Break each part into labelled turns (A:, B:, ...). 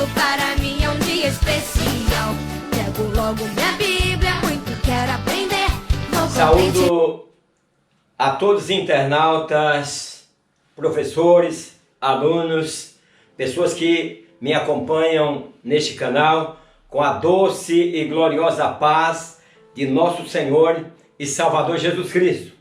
A: domingo para mim é um dia especial. Pego logo minha Bíblia, muito quero aprender.
B: Saúdo a todos os internautas, professores, alunos, pessoas que me acompanham neste canal com a doce e gloriosa paz de nosso Senhor e Salvador Jesus Cristo.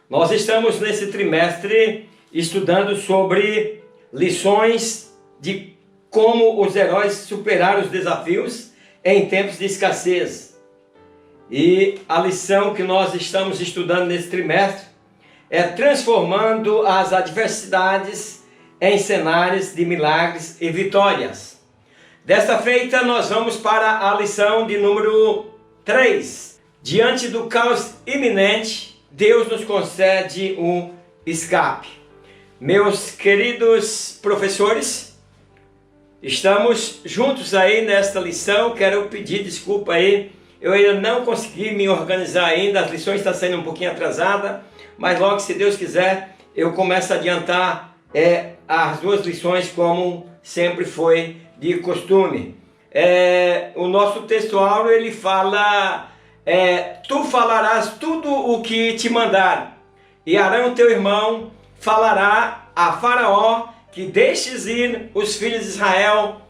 B: Nós estamos nesse trimestre estudando sobre lições de como os heróis superaram os desafios em tempos de escassez. E a lição que nós estamos estudando nesse trimestre é transformando as adversidades em cenários de milagres e vitórias. Desta feita nós vamos para a lição de número 3. Diante do caos iminente, Deus nos concede um escape. Meus queridos professores, estamos juntos aí nesta lição. Quero pedir desculpa aí, eu ainda não consegui me organizar ainda, as lições estão sendo um pouquinho atrasadas, mas logo, se Deus quiser, eu começo a adiantar as duas lições como sempre foi de costume. O nosso texto áureo, ele fala: tu falarás tudo o que te mandar, e Arão teu irmão falará a Faraó que deixes ir os filhos de Israel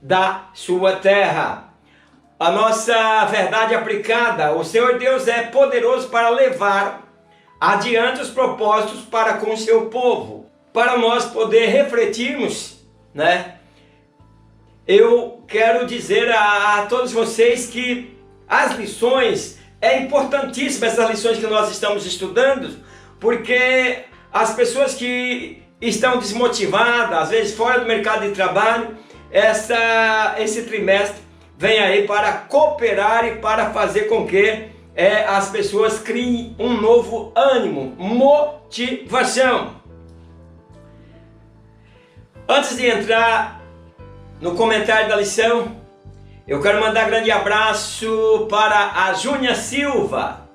B: da sua terra. A nossa verdade aplicada: o Senhor Deus é poderoso para levar adiante os propósitos para com o seu povo. Para nós poder refletirmos, né? Eu quero dizer a todos vocês que as lições, é importantíssima essas lições que nós estamos estudando, porque as pessoas que estão desmotivadas, às vezes fora do mercado de trabalho, esse trimestre vem aí para cooperar e para fazer com que as pessoas criem um novo ânimo, motivação. Antes de entrar no comentário da lição, eu quero mandar um grande abraço para a Júnia Silva.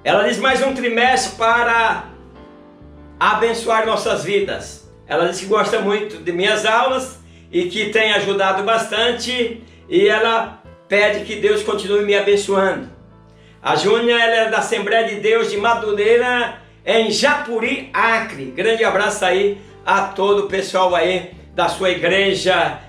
B: Ela diz: mais um trimestre para abençoar nossas vidas. Ela diz que gosta muito de minhas aulas e que tem ajudado bastante, e ela pede que Deus continue me abençoando. A Júnia, ela é da Assembleia de Deus de Madureira, em Japuri, Acre. Grande abraço aí a todo o pessoal aí da sua igreja,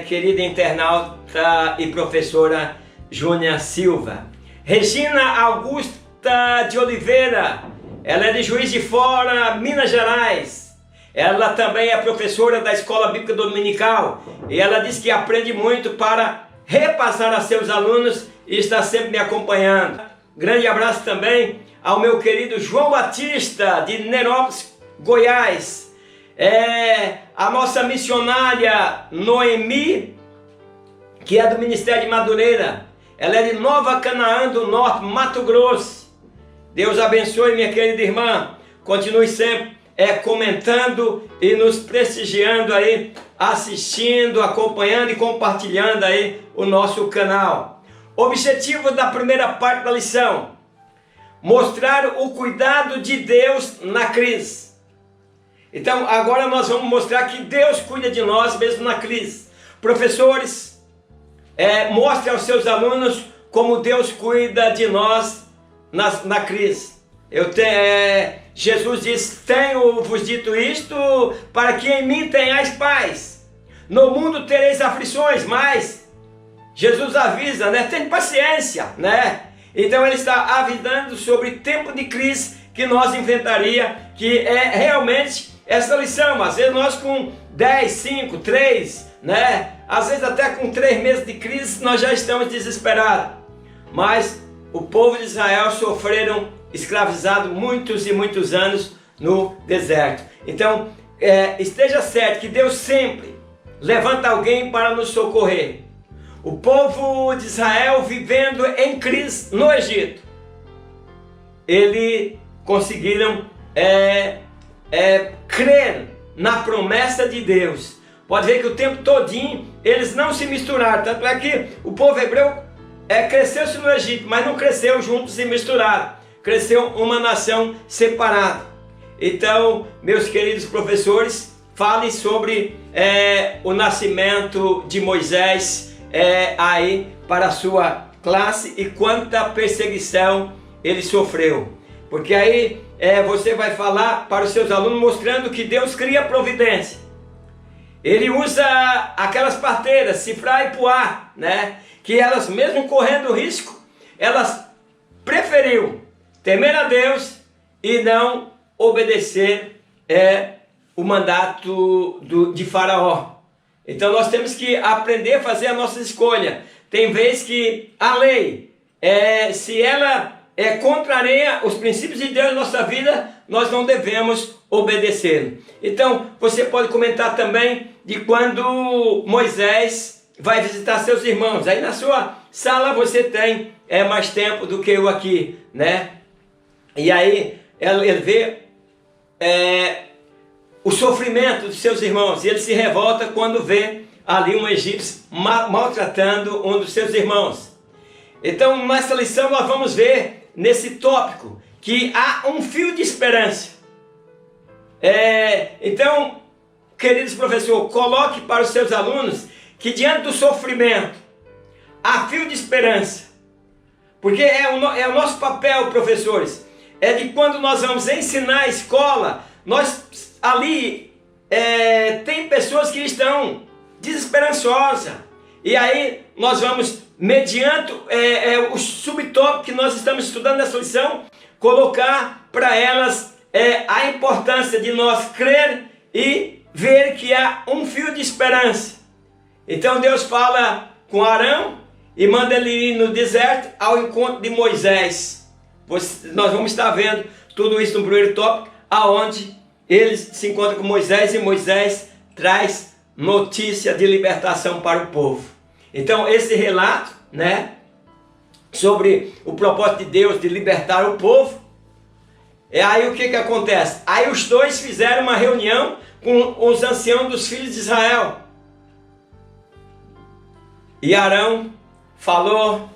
B: querida internauta e professora Júnia Silva. Regina Augusta de Oliveira, ela é de Juiz de Fora, Minas Gerais. Ela também é professora da Escola Bíblica Dominical e ela diz que aprende muito para repassar a seus alunos e está sempre me acompanhando. Grande abraço também ao meu querido João Batista de Nerópolis, Goiás. A nossa missionária Noemi, que é do Ministério de Madureira, ela é de Nova Canaã do Norte, Mato Grosso. Deus abençoe, minha querida irmã. Continue sempre comentando e nos prestigiando aí, assistindo, acompanhando e compartilhando aí o nosso canal. Objetivo da primeira parte da lição: mostrar o cuidado de Deus na crise. Então agora nós vamos mostrar que Deus cuida de nós mesmo na crise. Professores, mostre aos seus alunos como Deus cuida de nós na crise. Jesus diz: tenho-vos dito isto para que em mim tenhais paz. No mundo tereis aflições, mas Jesus avisa, né? Tem paciência, né? Então ele está avisando sobre tempo de crise que nós enfrentaria, que é realmente essa lição. Às vezes nós com 10, 5, 3, né? Às vezes até com 3 meses de crise nós já estamos desesperados. Mas o povo de Israel sofreram escravizado muitos e muitos anos no deserto. Então esteja certo que Deus sempre levanta alguém para nos socorrer. O povo de Israel vivendo em crise no Egito, eles conseguiram crer na promessa de Deus. Pode ver que o tempo todinho eles não se misturaram. Tanto é que o povo hebreu cresceu-se no Egito, mas não cresceu juntos e misturado. Cresceu uma nação separada. Então, meus queridos professores, fale sobre o nascimento de Moisés aí para a sua classe e quanta perseguição ele sofreu. Porque aí você vai falar para os seus alunos mostrando que Deus cria providência. Ele usa aquelas parteiras, Sifrá e Puá, né? Que elas, mesmo correndo risco, elas preferiu temer a Deus e não obedecer o mandato de Faraó. Então nós temos que aprender a fazer a nossa escolha. Tem vezes que a lei, se ela contraria os princípios de Deus na nossa vida, nós não devemos obedecer. Então você pode comentar também de quando Moisés vai visitar seus irmãos. Aí na sua sala você tem mais tempo do que eu aqui, né? E aí ele vê o sofrimento dos seus irmãos, e ele se revolta quando vê ali um egípcio maltratando um dos seus irmãos. Então nessa lição nós vamos ver nesse tópico que há um fio de esperança. Então, queridos professores, coloque para os seus alunos que diante do sofrimento há fio de esperança. Porque é o nosso papel, professores, de quando nós vamos ensinar a escola, nós ali tem pessoas que estão desesperançosas. E aí nós vamos, mediante o subtópico que nós estamos estudando nessa lição, colocar para elas a importância de nós crer e ver que há um fio de esperança. Então Deus fala com Arão e manda ele ir no deserto ao encontro de Moisés. Nós vamos estar vendo tudo isso no primeiro tópico, aonde eles se encontram com Moisés e Moisés traz notícia de libertação para o povo. Então esse relato, né, sobre o propósito de Deus de libertar o povo, aí o que acontece? Aí os dois fizeram uma reunião com os anciãos dos filhos de Israel. E Arão falou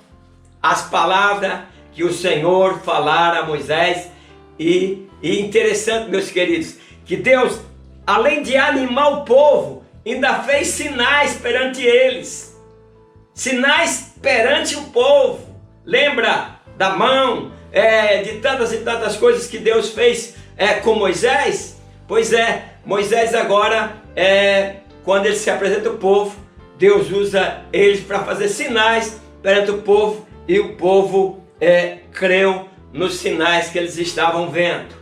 B: as palavras que o Senhor falara a Moisés. E interessante, meus queridos, que Deus, além de animar o povo, ainda fez sinais perante eles. Sinais perante o povo. Lembra da mão, de tantas e tantas coisas que Deus fez com Moisés? Pois Moisés agora, quando ele se apresenta ao povo, Deus usa eles para fazer sinais perante o povo, e o povo creu nos sinais que eles estavam vendo.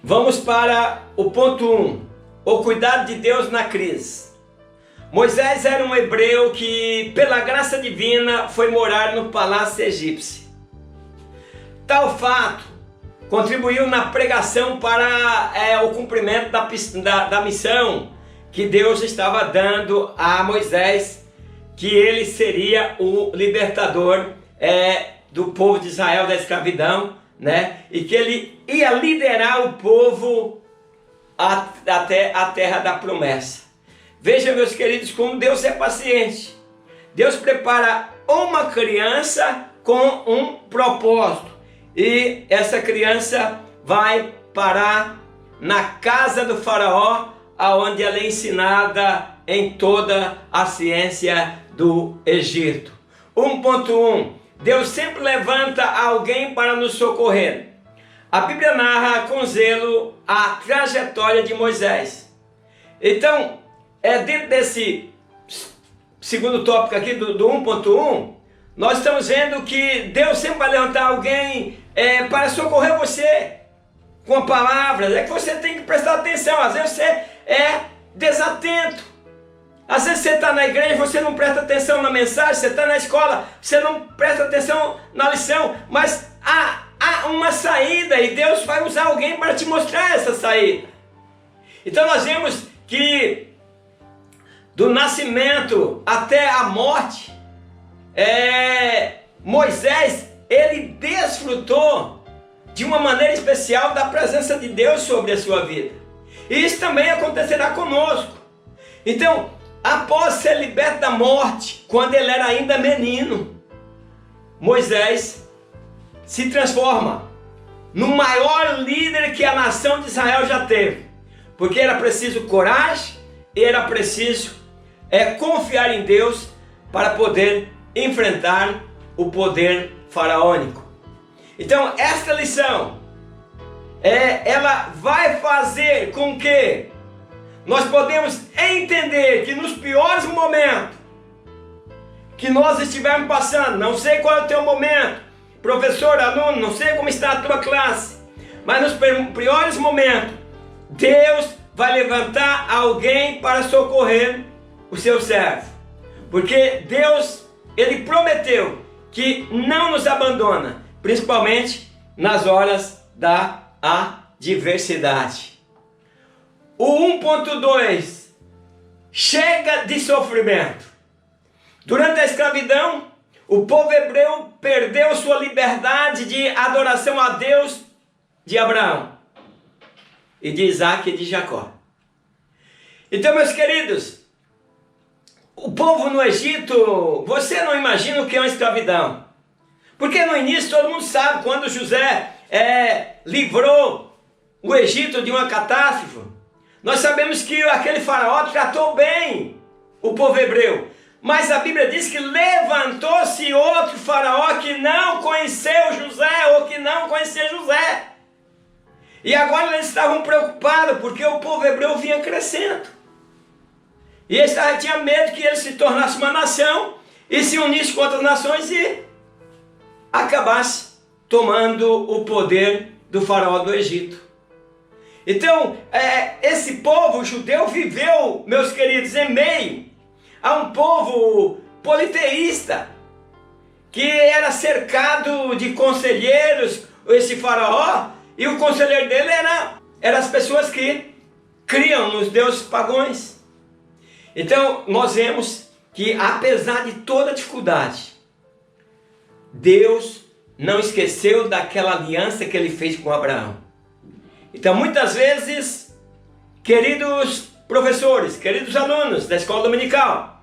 B: Vamos para o ponto 1, o cuidado de Deus na crise. Moisés era um hebreu que, pela graça divina, foi morar no palácio egípcio. Tal fato contribuiu na pregação para o cumprimento da missão que Deus estava dando a Moisés, que ele seria o libertador do povo de Israel da escravidão, né? E que ele ia liderar o povo até a terra da promessa. Veja, meus queridos, como Deus é paciente. Deus prepara uma criança com um propósito, e essa criança vai parar na casa do faraó, aonde ela é ensinada em toda a ciência do Egito. 1.1. Deus sempre levanta alguém para nos socorrer. A Bíblia narra com zelo a trajetória de Moisés. Então, dentro desse segundo tópico aqui do 1.1, nós estamos vendo que Deus sempre vai levantar alguém para socorrer você com a palavra. É que você tem que prestar atenção. Às vezes você é desatento. Às vezes você está na igreja, você não presta atenção na mensagem. Você está na escola, você não presta atenção na lição. Mas há uma saída, e Deus vai usar alguém para te mostrar essa saída. Então nós vemos que do nascimento até a morte, Moisés, ele desfrutou de uma maneira especial da presença de Deus sobre a sua vida. E isso também acontecerá conosco. Então, após ser liberto da morte, quando ele era ainda menino, Moisés se transforma no maior líder que a nação de Israel já teve. porque era preciso coragem, era preciso confiar em Deus para poder enfrentar o poder faraônico. Então esta lição, ela vai fazer com que nós podemos entender que nos piores momentos que nós estivermos passando, não sei qual é o teu momento, professor, aluno, não sei como está a tua classe, mas nos piores momentos, Deus vai levantar alguém para socorrer o seu servo. Porque Deus, Ele prometeu que não nos abandona, principalmente nas horas da adversidade. O 1.2, chega de sofrimento. Durante a escravidão, o povo hebreu perdeu sua liberdade de adoração a Deus de Abraão, e de Isaac e de Jacó. Então, meus queridos, o povo no Egito, você não imagina o que é uma escravidão. Porque no início todo mundo sabe, quando José livrou o Egito de uma catástrofe, nós sabemos que aquele faraó tratou bem o povo hebreu. Mas a Bíblia diz que levantou-se outro faraó que não conheceu José, ou que não conhecia José. E agora eles estavam preocupados, porque o povo hebreu vinha crescendo. E eles tinham medo que ele se tornasse uma nação, e se unisse com outras nações, e acabasse tomando o poder do faraó do Egito. Então, esse povo judeu viveu, meus queridos, em meio a um povo politeísta, que era cercado de conselheiros, esse faraó, e o conselheiro dele era as pessoas que criam nos deuses pagãos. Então, nós vemos que, apesar de toda a dificuldade, Deus não esqueceu daquela aliança que ele fez com Abraão. Então, muitas vezes, queridos professores, queridos alunos da escola dominical,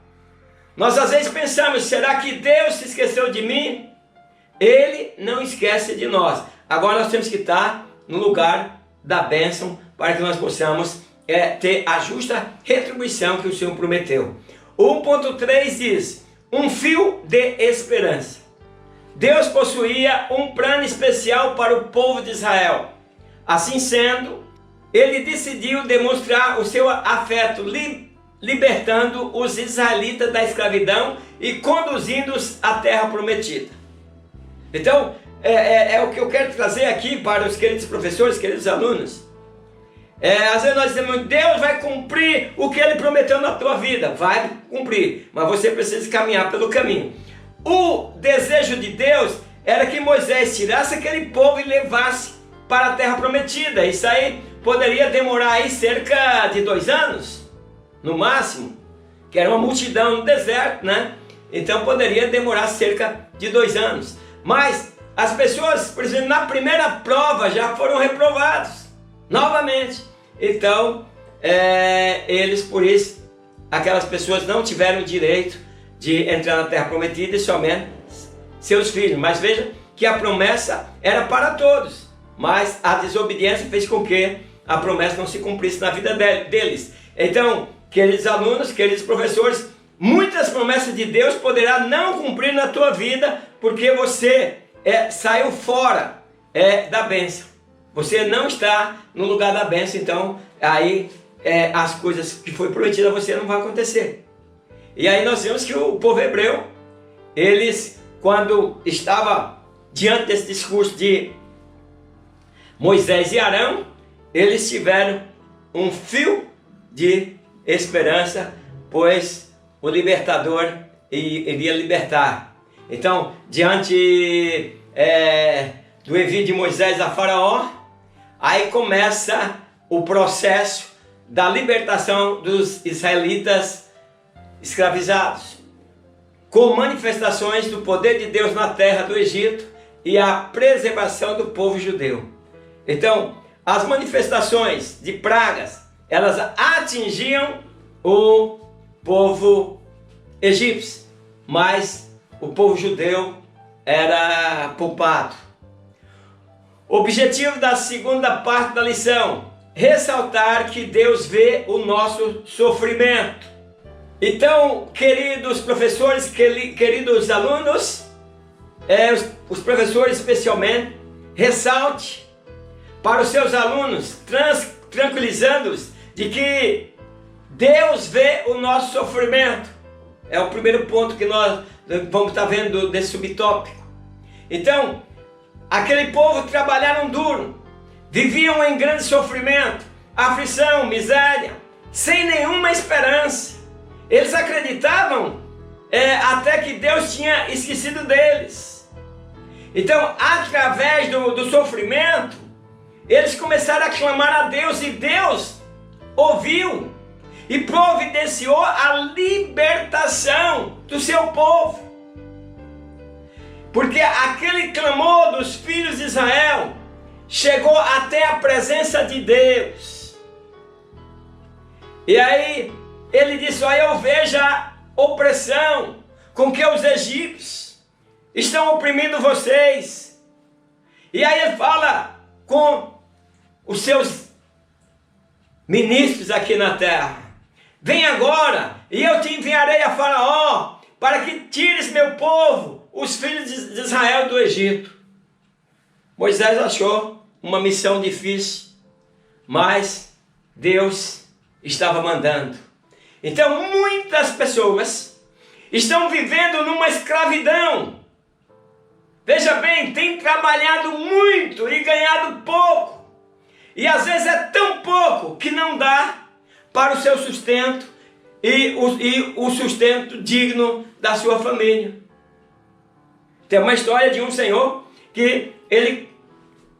B: nós às vezes pensamos, será que Deus se esqueceu de mim? Ele não esquece de nós. Agora nós temos que estar no lugar da bênção para que nós possamos ter a justa retribuição que o Senhor prometeu. O 1.3 diz, um fio de esperança. Deus possuía um plano especial para o povo de Israel. Assim sendo, ele decidiu demonstrar o seu afeto, libertando os israelitas da escravidão e conduzindo-os à terra prometida. Então, é o que eu quero trazer aqui para os queridos professores, queridos alunos. Às vezes nós dizemos, Deus vai cumprir o que Ele prometeu na tua vida. Vai cumprir, mas você precisa caminhar pelo caminho. O desejo de Deus era que Moisés tirasse aquele povo e levasse para a terra prometida. Isso aí poderia demorar aí cerca de 2 anos, no máximo, que era uma multidão no deserto, né? Então poderia demorar cerca de 2 anos. Mas as pessoas, por exemplo, na primeira prova já foram reprovados novamente. Então, eles, por isso, aquelas pessoas não tiveram direito de entrar na terra prometida, e somente seus filhos. Mas veja que a promessa era para todos, mas a desobediência fez com que a promessa não se cumprisse na vida deles. Então, queridos alunos, queridos professores, muitas promessas de Deus poderá não cumprir na tua vida, porque você saiu fora da bênção. Você não está no lugar da bênção, então aí as coisas que foi prometidas a você não vão acontecer. E aí nós vemos que o povo hebreu, eles, quando estava diante desse discurso de Moisés e Arão, eles tiveram um fio de esperança, pois o libertador iria libertar. Então, diante do envio de Moisés a Faraó, aí começa o processo da libertação dos israelitas escravizados, com manifestações do poder de Deus na terra do Egito e a preservação do povo judeu. Então, as manifestações de pragas, elas atingiam o povo egípcio, mas o povo judeu era poupado. O objetivo da segunda parte da lição ressaltar que Deus vê o nosso sofrimento. Então, queridos professores, queridos alunos, os professores especialmente, ressalte para os seus alunos, tranquilizando-os de que Deus vê o nosso sofrimento. É o primeiro ponto que nós vamos estar vendo desse subtópico. Então, aquele povo trabalharam duro, viviam em grande sofrimento, aflição, miséria, sem nenhuma esperança. Eles acreditavam até que Deus tinha esquecido deles. Então, através do sofrimento, eles começaram a clamar a Deus e Deus ouviu e providenciou a libertação do seu povo. Porque aquele clamor dos filhos de Israel chegou até a presença de Deus. E aí ele disse: olha, eu vejo a opressão com que os egípcios estão oprimindo vocês. E aí ele fala com os seus ministros aqui na terra: vem agora e eu te enviarei a Faraó para que tires meu povo, os filhos de Israel, do Egito. Moisés achou uma missão difícil, mas Deus estava mandando. Então muitas pessoas estão vivendo numa escravidão. Veja bem, tem trabalhado muito e ganhado pouco. E às vezes é tão pouco que não dá para o seu sustento e o sustento digno da sua família. Tem uma história de um senhor que ele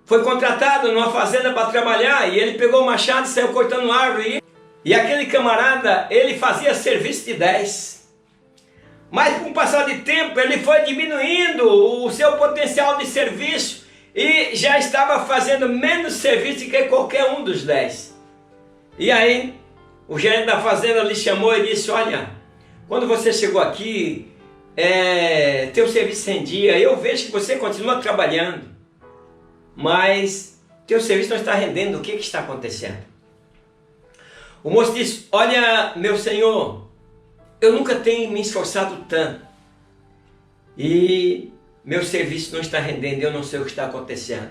B: foi contratado numa fazenda para trabalhar e ele pegou o machado e saiu cortando árvore. E aquele camarada, ele fazia serviço de 10. Mas com o passar de tempo, ele foi diminuindo o seu potencial de serviço e já estava fazendo menos serviço que qualquer um dos 10. E aí, o gerente da fazenda lhe chamou e disse: olha, quando você chegou aqui, teu serviço rendia, eu vejo que você continua trabalhando, mas teu serviço não está rendendo, o que está acontecendo? O moço disse: olha, meu senhor, eu nunca tenho me esforçado tanto e meu serviço não está rendendo, eu não sei o que está acontecendo.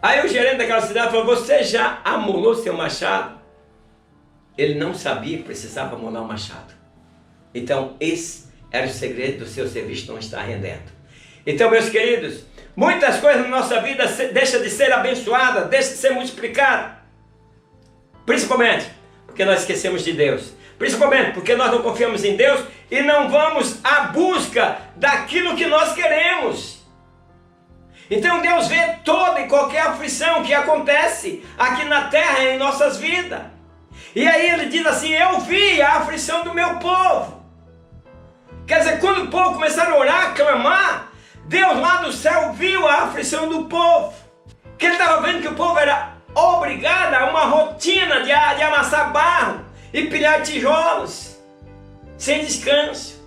B: Aí o gerente daquela cidade falou: você já amolou seu machado? Ele não sabia que precisava amolar o machado. Então esse era o segredo do seu serviço não estar rendendo. Então, meus queridos, muitas coisas na nossa vida deixam de ser abençoadas, deixam de ser multiplicadas. Principalmente porque nós esquecemos de Deus. Principalmente porque nós não confiamos em Deus e não vamos à busca daquilo que nós queremos. Então Deus vê toda e qualquer aflição que acontece aqui na terra em nossas vidas. E aí ele diz assim: eu vi a aflição do meu povo. Quer dizer, quando o povo começaram a orar, a clamar, Deus lá do céu viu a aflição do povo. Que ele estava vendo que o povo era obrigado a uma rotina de amassar barro e pilhar tijolos, sem descanso.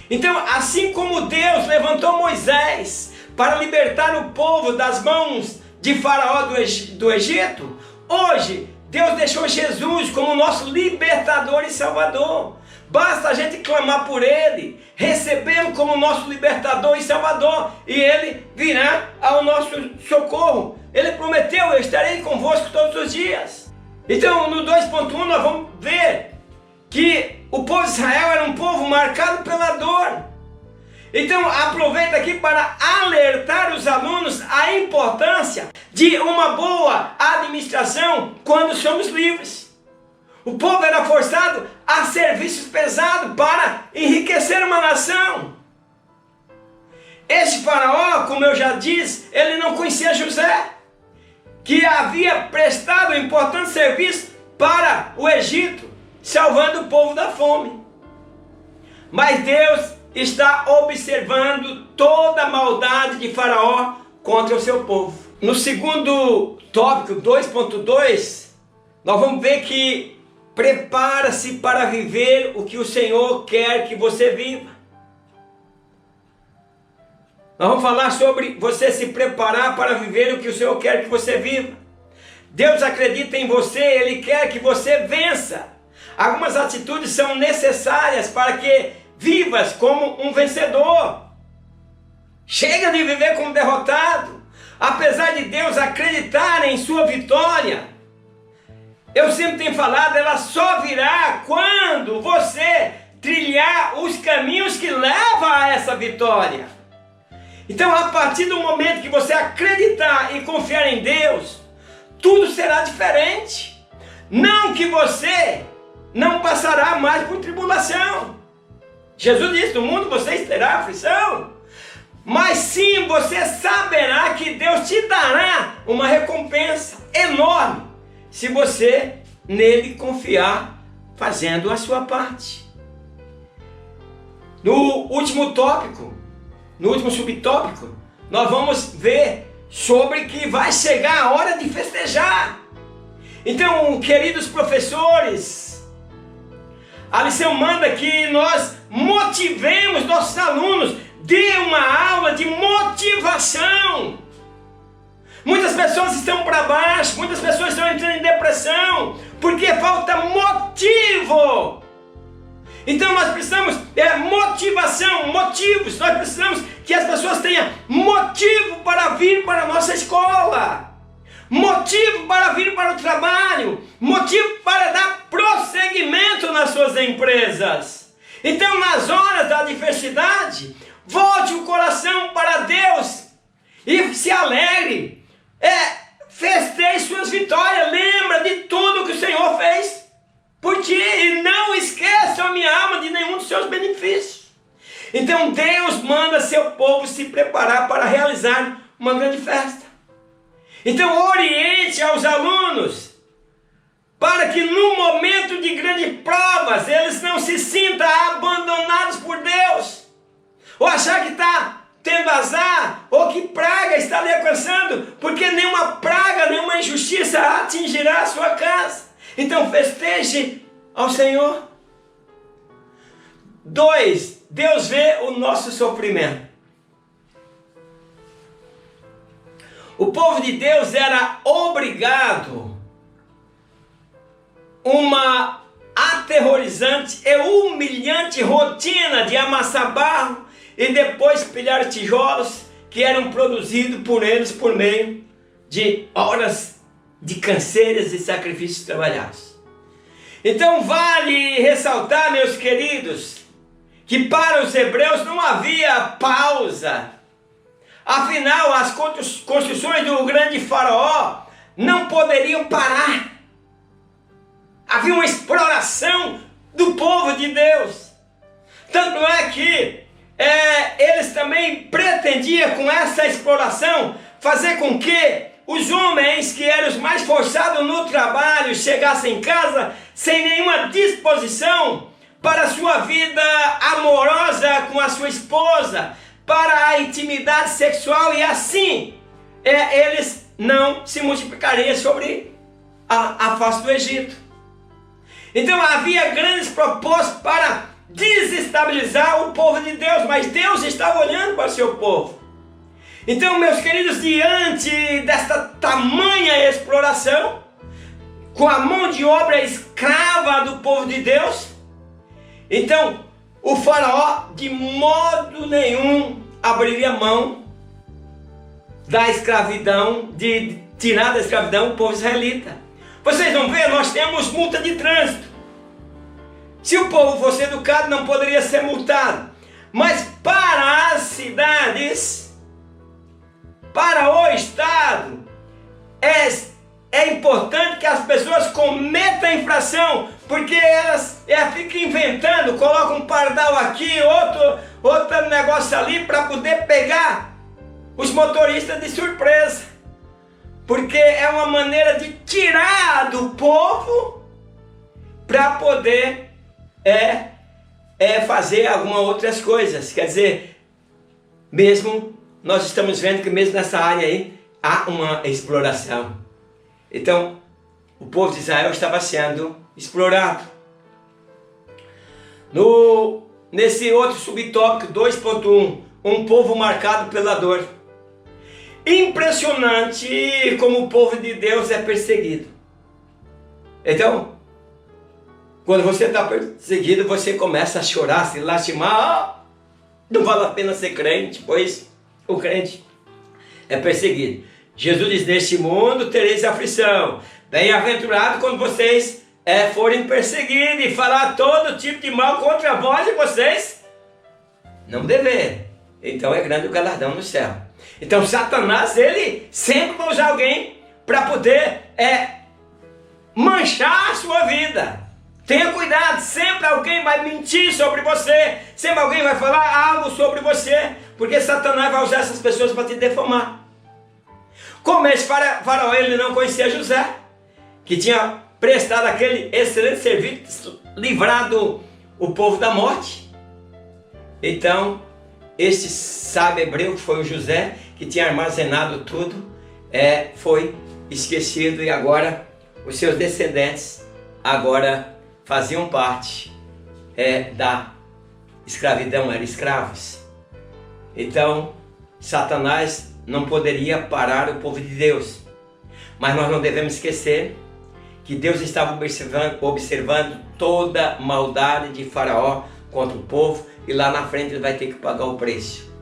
B: Então, assim como Deus levantou Moisés para libertar o povo das mãos de Faraó do Egito, hoje Deus deixou Jesus como nosso libertador e salvador. Basta a gente clamar por Ele, recebê-lo como nosso libertador e salvador, e Ele virá ao nosso socorro. Ele prometeu: eu estarei convosco todos os dias. Então, no 2.1 nós vamos ver que o povo de Israel era um povo marcado pela dor. Então, aproveita aqui para alertar os alunos a importância de uma boa administração quando somos livres. O povo era forçado a serviços pesados para enriquecer uma nação. Este faraó, como eu já disse, ele não conhecia José, que havia prestado um importante serviço para o Egito, salvando o povo da fome. Mas Deus está observando toda a maldade de Faraó contra o seu povo. No segundo tópico, 2.2, nós vamos ver que prepara-se para viver o que o Senhor quer que você viva. Nós vamos falar sobre você se preparar para viver o que o Senhor quer que você viva. Deus acredita em você, Ele quer que você vença. Algumas atitudes são necessárias para que vivas como um vencedor. Chega de viver como derrotado. Apesar de Deus acreditar em sua vitória, eu sempre tenho falado, ela só virá quando você trilhar os caminhos que levam a essa vitória. Então, a partir do momento que você acreditar e confiar em Deus, tudo será diferente. Não que você não passará mais por tribulação. Jesus disse, no mundo vocês terão aflição. Mas sim, você saberá que Deus te dará uma recompensa enorme se você nele confiar, fazendo a sua parte. No último tópico, no último subtópico, nós vamos ver sobre que vai chegar a hora de festejar. Então, queridos professores, a lição manda que nós motivemos nossos alunos. Dê uma aula de motivação. Muitas pessoas estão para baixo, muitas pessoas estão entrando em depressão, porque falta motivo. Então nós precisamos motivação, motivos. Nós precisamos que as pessoas tenham motivo para vir para a nossa escola, motivo para vir para o trabalho, motivo para dar prosseguimento nas suas empresas. Então, nas horas da adversidade, volte o coração para Deus e se alegre. Festeje suas vitórias. Lembra de tudo que o Senhor fez por ti e não esqueça, a minha alma, de nenhum dos seus benefícios. Então Deus manda seu povo se preparar para realizar uma grande festa. Então oriente aos alunos para que no momento de grandes provas eles não se sintam abandonados por Deus, ou achar que está tendo azar, ou que praga está lhe alcançando, porque nenhuma praga, nenhuma injustiça atingirá a sua casa. Então festeje ao Senhor. 2. Deus vê o nosso sofrimento. O povo de Deus era obrigado uma aterrorizante e humilhante rotina de amassar barro e depois pilhar tijolos que eram produzidos por eles por meio de horas de canseiras e sacrifícios trabalhados. Então vale ressaltar, meus queridos, que para os hebreus não havia pausa. Afinal, as construções do grande faraó não poderiam parar. Havia uma exploração do povo de Deus. Tanto é que eles também pretendiam, com essa exploração, fazer com que os homens que eram os mais forçados no trabalho chegassem em casa sem nenhuma disposição para a sua vida amorosa com a sua esposa, para a intimidade sexual, e assim eles não se multiplicariam sobre a face do Egito. Então havia grandes propósitos para desestabilizar o povo de Deus, mas Deus estava olhando para o seu povo. Então, meus queridos, diante desta tamanha exploração, com a mão de obra escrava do povo de Deus, então o faraó de modo nenhum abriria mão da escravidão, de tirar da escravidão o povo israelita. Vocês vão ver, nós temos multa de trânsito. Se o povo fosse educado, não poderia ser multado. Mas para as cidades, para o Estado, é importante que as pessoas cometam infração, porque elas ficam inventando, colocam um pardal aqui, outro negócio ali, para poder pegar os motoristas de surpresa. Porque é uma maneira de tirar do povo para poder fazer algumas outras coisas. Quer dizer, mesmo nós estamos vendo que mesmo nessa área aí há uma exploração. Então, o povo de Israel estava sendo explorado. Nesse outro subtópico 2.1, um povo marcado pela dor. impressionante como o povo de Deus é perseguido. Então, quando você está perseguido, você começa a chorar, se lastimar. Não vale a pena ser crente, pois o crente é perseguido. Jesus diz: neste mundo tereis aflição. Bem-aventurado quando vocês forem perseguidos e falar todo tipo de mal contra vós, e vocês não deverem. Então é grande o galardão no céu. Então Satanás, ele sempre vai usar alguém para poder manchar a sua vida. Tenha cuidado, sempre alguém vai mentir sobre você, sempre alguém vai falar algo sobre você, porque Satanás vai usar essas pessoas para te defamar. Como esse faraó, ele não conhecia José, que tinha prestado aquele excelente serviço, livrado o povo da morte. Então, esse sábio hebreu, que foi o José, que tinha armazenado tudo, foi esquecido, e agora os seus descendentes agora faziam parte da escravidão, eram escravos. Então, Satanás não poderia parar o povo de Deus. Mas nós não devemos esquecer que Deus estava observando toda maldade de Faraó contra o povo, e lá na frente ele vai ter que pagar o preço.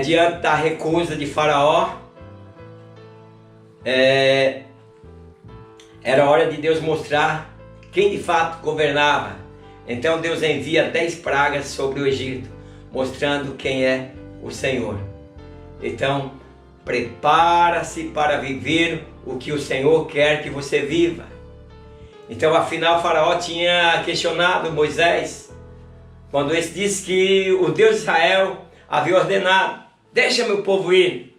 B: Diante da recusa de Faraó, era hora de Deus mostrar quem de fato governava. Então Deus envia 10 pragas sobre o Egito, mostrando quem é o Senhor. Então, prepara-se para viver o que o Senhor quer que você viva. Então, afinal, Faraó tinha questionado Moisés, quando ele disse que o Deus de Israel havia ordenado: deixa meu povo ir.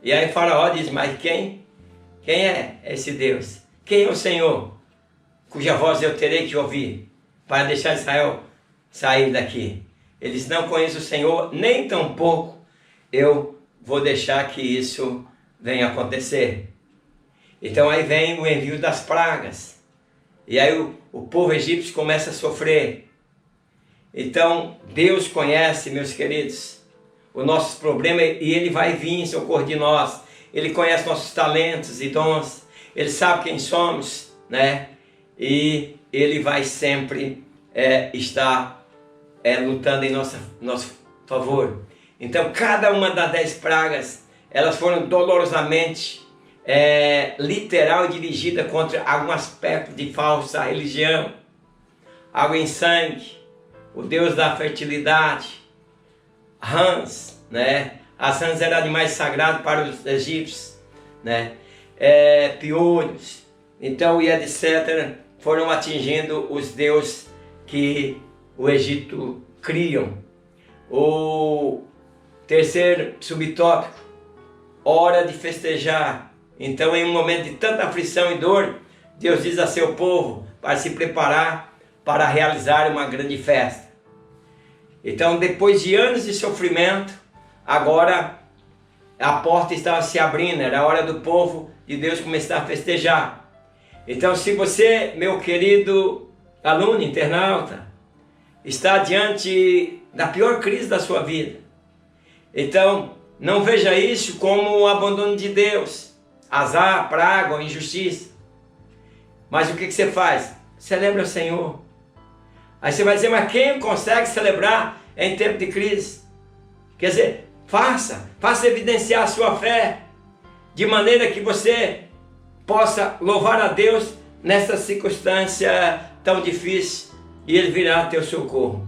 B: E aí Faraó diz: mas quem é esse Deus? Quem é o Senhor, cuja voz eu terei que ouvir, para deixar Israel sair daqui? Eles não conhecem o Senhor, nem tampouco eu vou deixar que isso venha acontecer. Então aí vem o envio das pragas. E aí o povo egípcio começa a sofrer. Então Deus conhece, meus queridos, os nossos problemas, e Ele vai vir em socorro de nós. Ele conhece nossos talentos e dons. Ele sabe quem somos, né? E Ele vai sempre estar lutando em nosso favor. Então, cada uma das 10 pragas, elas foram dolorosamente literal e dirigida contra algum aspecto de falsa religião. Água em sangue, o deus da fertilidade, rãs, né? As rãs eram animais sagrados para os egípcios, né? Piolhos, então, e etc., foram atingindo os deuses que o Egito criam. O terceiro subtópico: hora de festejar. Então, em um momento de tanta aflição e dor, Deus diz a seu povo para se preparar para realizar uma grande festa. Então, depois de anos de sofrimento, agora a porta estava se abrindo, era a hora do povo de Deus começar a festejar. Então, se você, meu querido aluno, internauta, está diante da pior crise da sua vida, então não veja isso como o abandono de Deus, azar, praga ou injustiça. Mas o que você faz? Celebra o Senhor. Aí você vai dizer: mas quem consegue celebrar em tempo de crise? Quer dizer, faça evidenciar a sua fé, de maneira que você possa louvar a Deus nessa circunstância tão difícil, e Ele virá a teu socorro.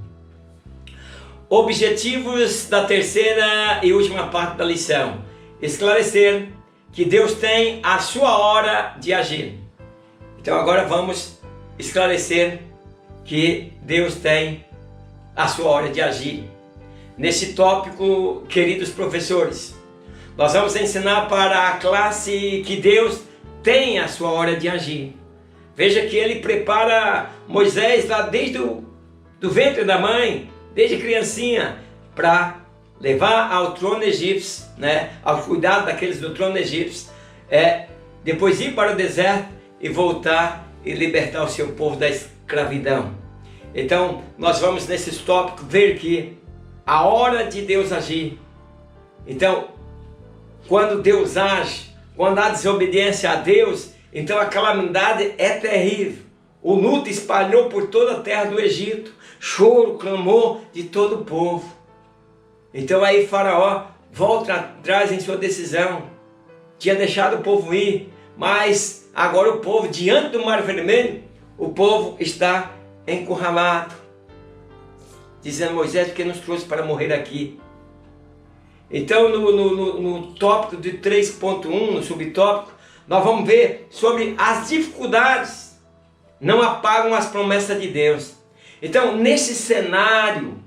B: Objetivos da terceira e última parte da lição: esclarecer que Deus tem a sua hora de agir. Então agora vamos esclarecer que Deus tem a sua hora de agir. Nesse tópico, queridos professores, nós vamos ensinar para a classe que Deus tem a sua hora de agir. Veja que Ele prepara Moisés lá desde o ventre da mãe, desde criancinha, para levar ao trono egípcio, né, ao cuidado daqueles do trono egípcio, depois ir para o deserto e voltar e libertar o seu povo da escravidão. Então nós vamos nesses tópicos ver que a hora de Deus agir, Então, quando Deus age, quando há desobediência a Deus, então a calamidade é terrível. O luto espalhou por toda a terra do Egito, choro, clamor de todo o povo. Então aí Faraó volta atrás em sua decisão. Tinha deixado o povo ir, mas agora o povo, diante do Mar Vermelho, o povo está encurralado. Dizendo: Moisés, porque nos trouxe para morrer aqui? Então no tópico de 3.1, no subtópico, nós vamos ver sobre as dificuldades não apagam as promessas de Deus. Então, nesse cenário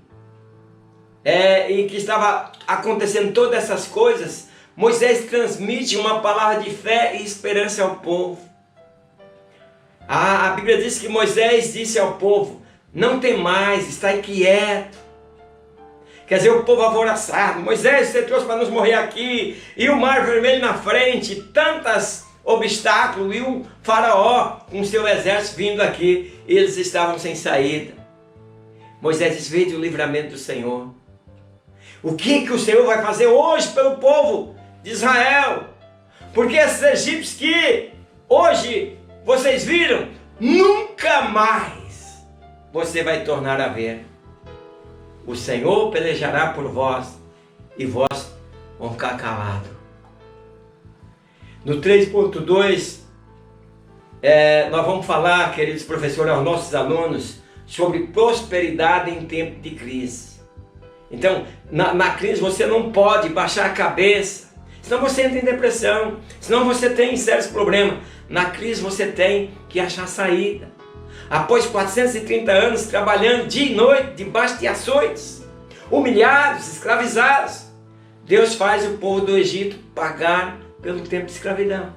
B: em que estava acontecendo todas essas coisas, Moisés transmite uma palavra de fé e esperança ao povo. A Bíblia diz que Moisés disse ao povo: não temais, está quieto. Quer dizer, o povo alvoroçado: Moisés, você trouxe para nos morrer aqui, e o Mar Vermelho na frente, tantos obstáculos, e o Faraó com seu exército vindo aqui, eles estavam sem saída. Moisés diz: veio o livramento do Senhor. O que o Senhor vai fazer hoje pelo povo de Israel? Porque esses egípcios que hoje vocês viram, nunca mais você vai tornar a ver. O Senhor pelejará por vós e vós vão ficar calados. No 3.2, nós vamos falar, queridos professores, aos nossos alunos, sobre prosperidade em tempo de crise. Então, na crise você não pode baixar a cabeça, senão você entra em depressão, senão você tem sérios problemas. Na crise você tem que achar saída. Após 430 anos trabalhando dia e noite, debaixo de açoites, humilhados, escravizados, Deus faz o povo do Egito pagar pelo tempo de escravidão.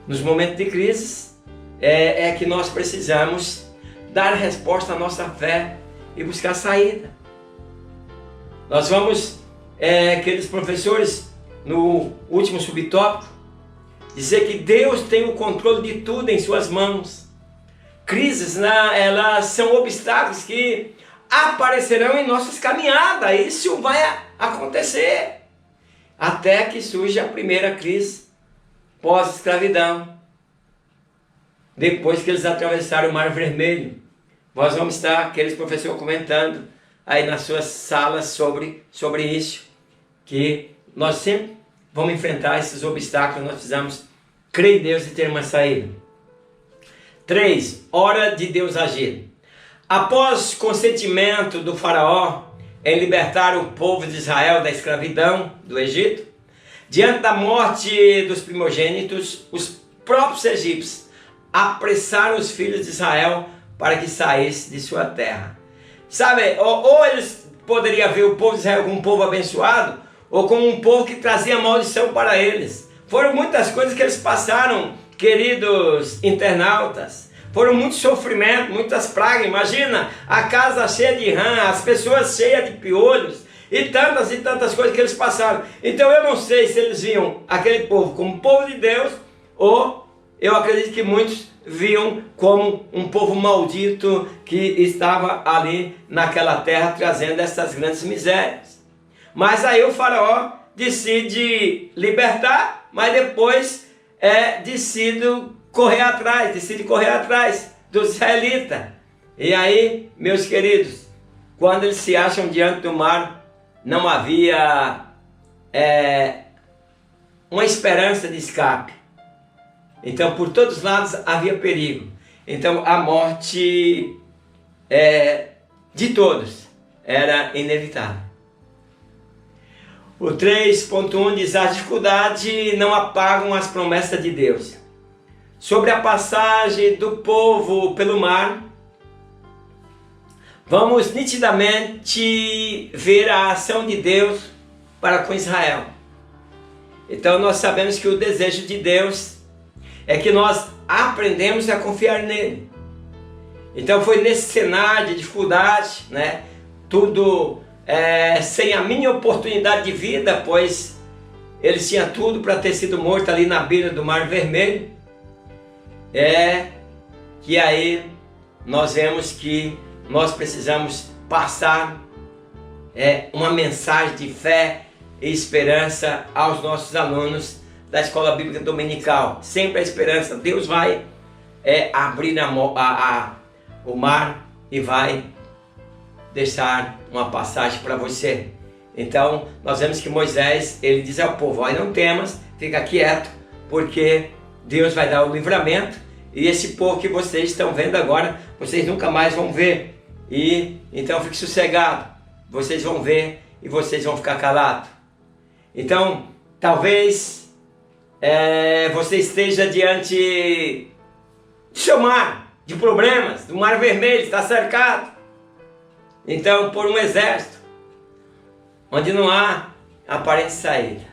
B: Nos momentos de crise, é que nós precisamos dar resposta à nossa fé e buscar saída. Nós vamos, queridos professores, no último subtópico, dizer que Deus tem o controle de tudo em suas mãos. Crises, elas são obstáculos que aparecerão em nossas caminhadas. Isso vai acontecer até que surja a primeira crise pós-escravidão. Depois que eles atravessaram o Mar Vermelho, nós vamos estar, aqueles professores, comentando aí nas suas salas sobre isso, que nós sempre vamos enfrentar esses obstáculos. Nós precisamos crer em Deus e ter uma saída. 3. Hora de Deus agir. Após consentimento do Faraó em libertar o povo de Israel da escravidão do Egito, diante da morte dos primogênitos, os próprios egípcios apressaram os filhos de Israel para que saísse de sua terra. Sabe, ou eles poderiam ver o povo de Israel como um povo abençoado, ou como um povo que trazia maldição para eles. Foram muitas coisas que eles passaram, queridos internautas. Foram muitos sofrimentos, muitas pragas. Imagina a casa cheia de rã, as pessoas cheias de piolhos, e tantas coisas que eles passaram. Então eu não sei se eles viam aquele povo como povo de Deus, ou eu acredito que muitos viam como um povo maldito que estava ali naquela terra trazendo essas grandes misérias. Mas aí o Faraó decide libertar, mas depois decide correr atrás dos israelitas. E aí, meus queridos, quando eles se acham diante do mar, não havia uma esperança de escape. Então, por todos os lados havia perigo. Então, a morte de todos era inevitável. O 3.1 diz: as dificuldades não apagam as promessas de Deus. Sobre a passagem do povo pelo mar, vamos nitidamente ver a ação de Deus para com Israel. Então nós sabemos que o desejo de Deus é que nós aprendemos a confiar nele. Então foi nesse cenário de dificuldade, tudo sem a minha oportunidade de vida, pois eles tinham tudo para ter sido mortos ali na beira do Mar Vermelho, que aí nós vemos que nós precisamos passar uma mensagem de fé e esperança aos nossos alunos da Escola Bíblica Dominical. Sempre a esperança. Deus vai abrir o mar e vai deixar uma passagem para você. Então, nós vemos que Moisés, ele diz ao povo, olha, não temas, fica quieto, porque Deus vai dar o livramento, e esse povo que vocês estão vendo agora, vocês nunca mais vão ver. E então fique sossegado, vocês vão ver e vocês vão ficar calados. Então, talvez você esteja diante de seu mar, de problemas, do Mar Vermelho, está cercado. Então, por um exército, onde não há aparente saída.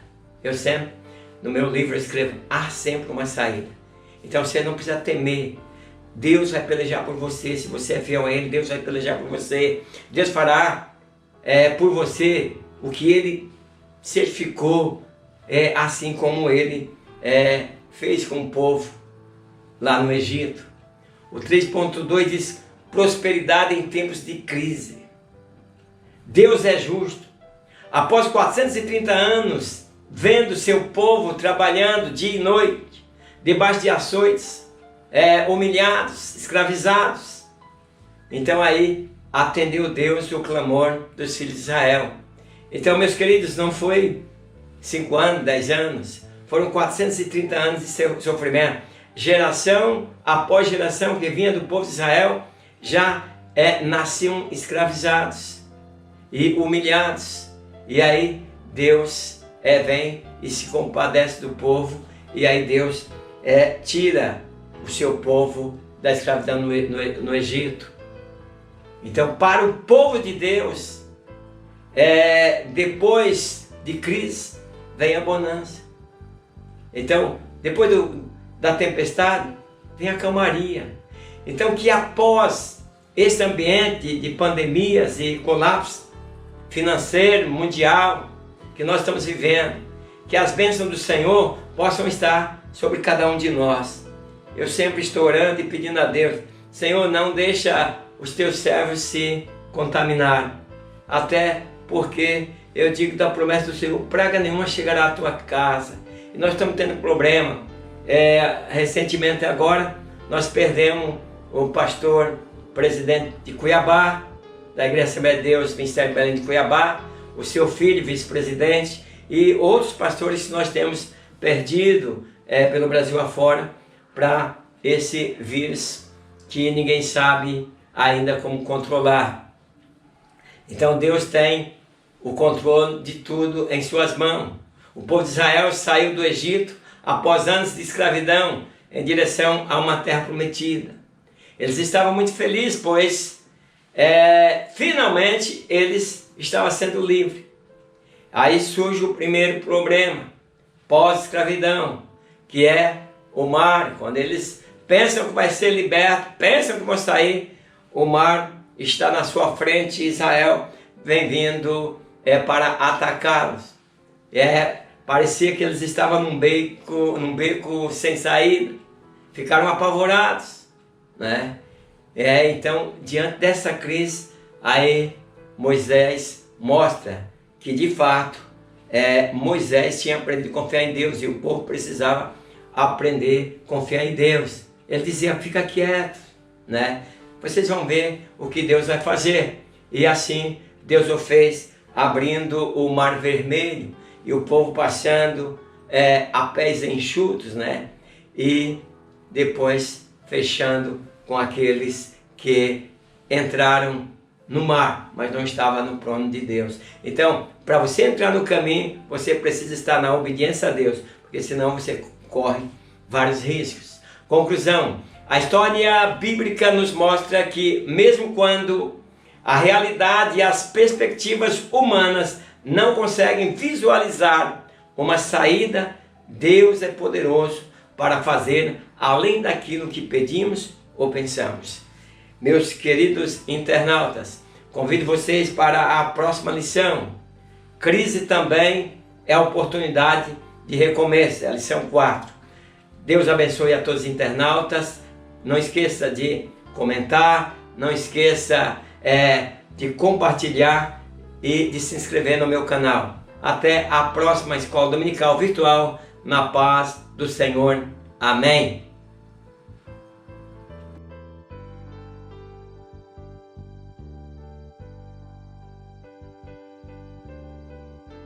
B: Eu sempre, no meu livro, eu escrevo, há sempre uma saída. Então você não precisa temer. Deus vai pelejar por você. Se você é fiel a Ele, Deus vai pelejar por você. Deus fará por você o que Ele certificou, assim como Ele fez com o povo lá no Egito. O 3.2 diz, prosperidade em tempos de crise. Deus é justo. Após 430 anos, vendo seu povo trabalhando dia e noite, debaixo de açoites, humilhados, escravizados. Então aí atendeu Deus o clamor dos filhos de Israel. Então, meus queridos, não foi 5 anos, 10 anos, foram 430 anos de sofrimento. Geração após geração que vinha do povo de Israel, já nasciam escravizados e humilhados. E aí Deus vem e se compadece do povo, e aí Deus tira o seu povo da escravidão no Egito. Então, para o povo de Deus, depois de crise, vem a bonança. Então, depois da tempestade, vem a calmaria. Então, que após esse ambiente de pandemias e colapso financeiro, mundial, que nós estamos vivendo, que as bênçãos do Senhor possam estar sobre cada um de nós. Eu sempre estou orando e pedindo a Deus, Senhor, não deixa os teus servos se contaminar, até porque eu digo da promessa do Senhor, praga nenhuma chegará à tua casa. E nós estamos tendo problema. Recentemente agora, nós perdemos o pastor presidente de Cuiabá, da Igreja Assembleia de Deus, Ministério de Belém de Cuiabá, o seu filho, vice-presidente, e outros pastores que nós temos perdido pelo Brasil afora, para esse vírus que ninguém sabe ainda como controlar. Então Deus tem o controle de tudo em suas mãos. O povo de Israel saiu do Egito após anos de escravidão em direção a uma terra prometida. Eles estavam muito felizes, pois finalmente eles estavam sendo livres. Aí surge o primeiro problema, pós-escravidão, que é o mar. Quando eles pensam que vai ser liberto, pensam que vão sair, o mar está na sua frente, Israel vem vindo para atacá-los. Parecia que eles estavam num beco sem saída, ficaram apavorados, né? Então, diante dessa crise, aí Moisés mostra que de fato Moisés tinha aprendido a confiar em Deus e o povo precisava aprender a confiar em Deus. Ele dizia, fica quieto, né? Vocês vão ver o que Deus vai fazer. E assim Deus o fez, abrindo o Mar Vermelho e o povo passando a pés enxutos, né? E depois fechando com aqueles que entraram no mar, mas não estavam no plano de Deus. Então, para você entrar no caminho, você precisa estar na obediência a Deus, porque senão você corre vários riscos. Conclusão, a história bíblica nos mostra que mesmo quando a realidade e as perspectivas humanas não conseguem visualizar uma saída, Deus é poderoso para fazer além daquilo que pedimos ou pensamos. Meus queridos internautas, convido vocês para a próxima lição. Crise também é oportunidade de recomeço, é a lição 4. Deus abençoe a todos os internautas. Não esqueça de comentar, não esqueça de compartilhar e de se inscrever no meu canal. Até a próxima escola dominical virtual, na paz do Senhor. Amém.